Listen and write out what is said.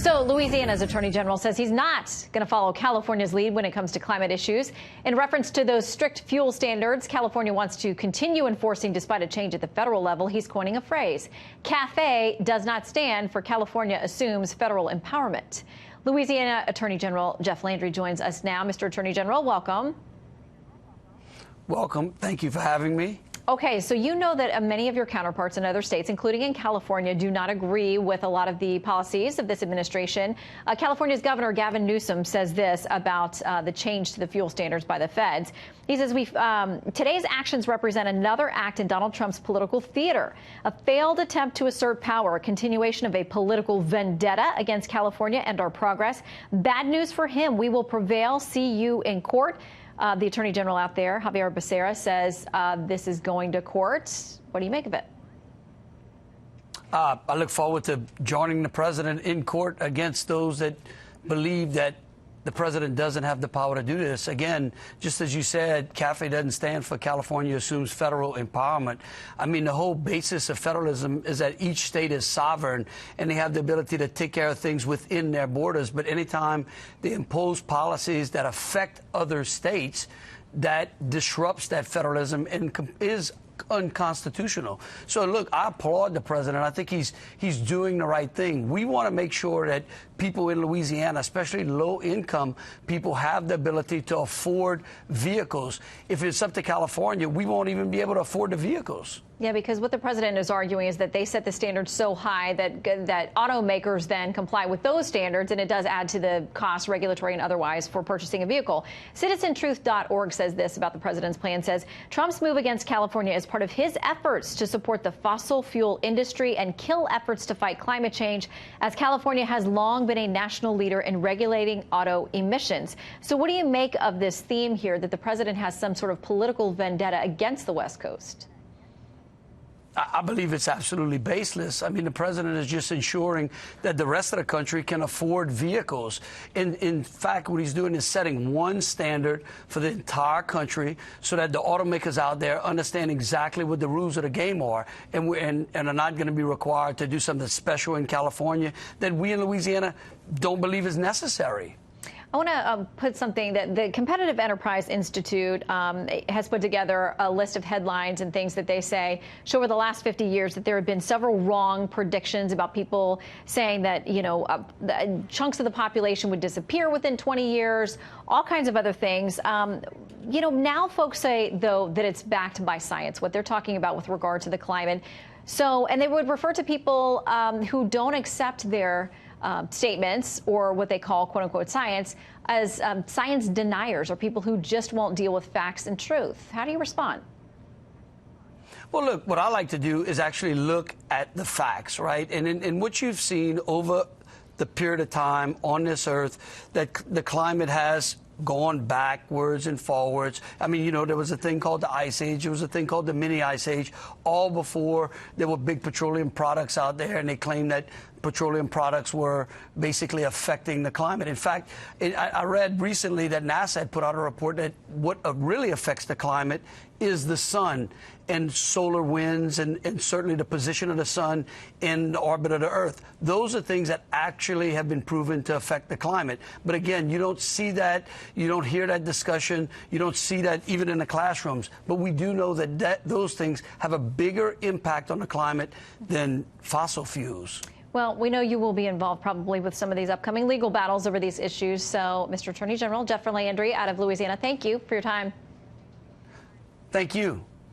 So Louisiana's Attorney General says he's not going to follow California's lead when it comes to climate issues. In reference to those strict fuel standards California wants to continue enforcing despite a change at the federal level, he's coining a phrase. CAFE does not stand for California assumes federal empowerment. Louisiana Attorney General Jeff Landry joins us now. Mr. Attorney General, welcome. Welcome. Thank you for having me. Okay, so you know that many of your counterparts in other states, including in California, do not agree with a lot of the policies of this administration. California's Governor Gavin Newsom says this about the change to the fuel standards by the feds. He says, today's actions represent another act in Donald Trump's political theater, a failed attempt to assert power, a continuation of a political vendetta against California and our progress. Bad news for him. We will prevail. See you in court. The Attorney General out there, Javier Becerra, says this is going to court. What do you make of it? I look forward to joining the president in court against those that believe that the president doesn't have the power to do this. Again, just as you said, CAFE doesn't stand for California assumes federal empowerment. I mean, the whole basis of federalism is that each state is sovereign and they have the ability to take care of things within their borders. But anytime they impose policies that affect other states, that disrupts that federalism and is unconstitutional. So, look, I applaud the president. I think he's doing the right thing. We want to make sure that people in Louisiana, especially low-income people, have the ability to afford vehicles. If it's up to California, we won't even be able to afford the vehicles. Yeah, because what the president is arguing is that they set the standards so high that automakers then comply with those standards, and it does add to the cost, regulatory and otherwise, for purchasing a vehicle. CitizenTruth.org says this about the president's plan, says Trump's move against California is part of his efforts to support the fossil fuel industry and kill efforts to fight climate change, as California has long been a national leader in regulating auto emissions. So what do you make of this theme here that the president has some sort of political vendetta against the West Coast? I believe it's absolutely baseless. I mean, the president is just ensuring that the rest of the country can afford vehicles. In fact, what he's doing is setting one standard for the entire country so that the automakers out there understand exactly what the rules of the game are and are not going to be required to do something special in California that we in Louisiana don't believe is necessary. I want to put something that the Competitive Enterprise Institute has put together a list of headlines and things that they say show over the last 50 years that there have been several wrong predictions about people saying that, you know, chunks of the population would disappear within 20 years, all kinds of other things. You know, now folks say, though, that it's backed by science, what they're talking about with regard to the climate. So, and they would refer to people who don't accept their statements or what they call, quote unquote, science as science deniers or people who just won't deal with facts and truth. How do you respond? Well, look, what I like to do is actually look at the facts, right? And in what you've seen over the period of time on this earth, that the climate has gone backwards and forwards. I mean, you know, there was a thing called the Ice Age. There was a thing called the Mini Ice Age, all before there were big petroleum products out there, and they claimed that petroleum products were basically affecting the climate. In fact, I read recently that NASA had put out a report that what really affects the climate is the sun and solar winds and certainly the position of the sun in the orbit of the Earth. Those are things that actually have been proven to affect the climate. But again, you don't see that, you don't hear that discussion, you don't see that even in the classrooms. But we do know that those things have a bigger impact on the climate than fossil fuels. Well, we know you will be involved probably with some of these upcoming legal battles over these issues. So, Mr. Attorney General Jeff Landry out of Louisiana, thank you for your time. Thank you.